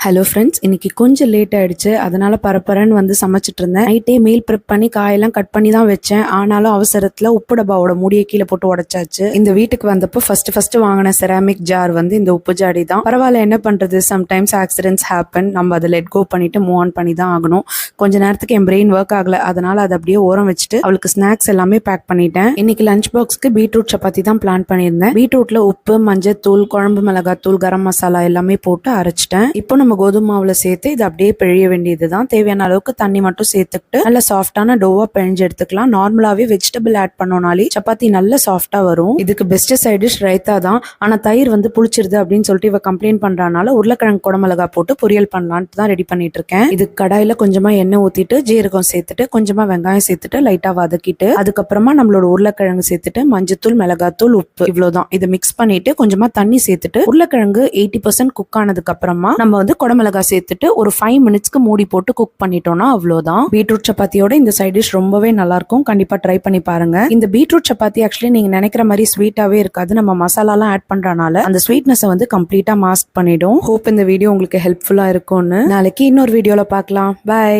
Hello friends, இன்னைக்கு கொஞ்சம் late ஆயிடுச்சு. அதனால பரப்பரன்னு வந்து சமைச்சிட்டு இருந்தேன். நைட்டே மீல் ப்ரெப் பண்ணி காயெல்லாம் கட் பண்ணி தான் வச்சேன். ஆனாலும் அவசரத்துல உப்பு டப்பாவோட மூடியை கீழே போட்டு உடைச்சாச்சு. இந்த வீட்டுக்கு வந்தப்போ ஃபர்ஸ்ட் வாங்கின செராமிக் ஜார் வந்து இந்த உப்பு ஜாடி தான். பரவாயில்ல, என்ன பண்றது, சம்டைம்ஸ் ஆக்சிடென்ட்ஸ் ஹேப்பன். நம்ம அதை லெட் கோ பண்ணிட்டு மூவ் ஆன் பண்ணி தான் ஆகணும். கொஞ்ச நேரத்துக்கு என் பிரெயின் ஒர்க் ஆகல, அதனால அதை அப்படியே ஓரம் வச்சுட்டு அவளுக்கு ஸ்நாக்ஸ் எல்லாமே பேக் பண்ணிட்டேன். இன்னைக்கு லஞ்ச் பாக்ஸ்க்கு பீட்ரூட் சப்பாத்தி தான் பிளான் பண்ணியிருந்தேன். பீட்ரூட்ல உப்பு, மஞ்சள் தூள், குழம்பு மிளகாத்தூள், கரம் மசாலா எல்லாமே போட்டு அரைச்சிட்டேன். இப்போ நம்ம கோதுமை மாவுல சேர்த்து இது அப்படியே பிழிய வேண்டியதுதான். தேவையான அளவுக்கு தண்ணி மட்டும் சேர்த்துக்கிட்டு நல்ல சாஃப்டான டோவா பிழிஞ்சு எடுத்துக்கலாம். நார்மலாவே வெஜிடபிள் ஆட் பண்ணோம்னாலே சப்பாத்தி நல்ல சாஃப்டா வரும். இதுக்கு பெஸ்ட் சைட் டிஷ் ரைத்தா தான். ஆனா தயிர் வந்து புளிச்சிருது அப்படின்னு சொல்லிட்டு இவ கம்ப்ளைண்ட் பண்றதுனால உருளைக்கிழங்கு குடமிளகா போட்டு பொரியல் பண்ணலான்ட்டு தான் ரெடி பண்ணிட்டு இருக்கேன். இது கடாயில கொஞ்சமா எண்ணெய் ஊத்திட்டு ஜீரகம் சேர்த்துட்டு கொஞ்சமா வெங்காயம் சேர்த்துட்டு லைட்டா வதக்கிட்டு அதுக்கப்புறமா நம்மளோட உருளைக்கிழங்கு சேர்த்துட்டு மஞ்சத்தூள், மிளகாத்தூள், உப்பு இவ்வளவுதான். இதை மிக்ஸ் பண்ணிட்டு கொஞ்சமா தண்ணி சேர்த்துட்டு உருளைக்கிழங்கு 80% குக் ஆனதுக்கு அப்புறமா நம்ம வந்து குடமிளகா சேர்த்துட்டு ஒரு 5 மினிட்ஸ்க்கு மூடி போட்டு குக் பண்ணிட்டோம்னா அவ்வளவுதான். பீட்ரூட் சப்பாத்தியோட இந்த சைட் டிஷ் ரொம்பவே நல்லா இருக்கும். கண்டிப்பா ட்ரை பண்ணி பாருங்க. இந்த பீட்ரூட் சப்பாத்தி ஆக்சுவலி நீங்க நினைக்கிற மாதிரி ஸ்வீட்டாவே இருக்காது. நம்ம மசாலாலாம் ஆட் பண்றனால அந்த ஸ்வீட்னஸ் வந்து கம்ப்ளீட்டா மாஸ்க் பண்ணிடும். ஹோப் இந்த வீடியோ உங்களுக்கு ஹெல்ப்ஃபுல்லா இருக்கும்னு. நாளைக்கு இன்னொரு வீடியோல பார்க்கலாம். பை.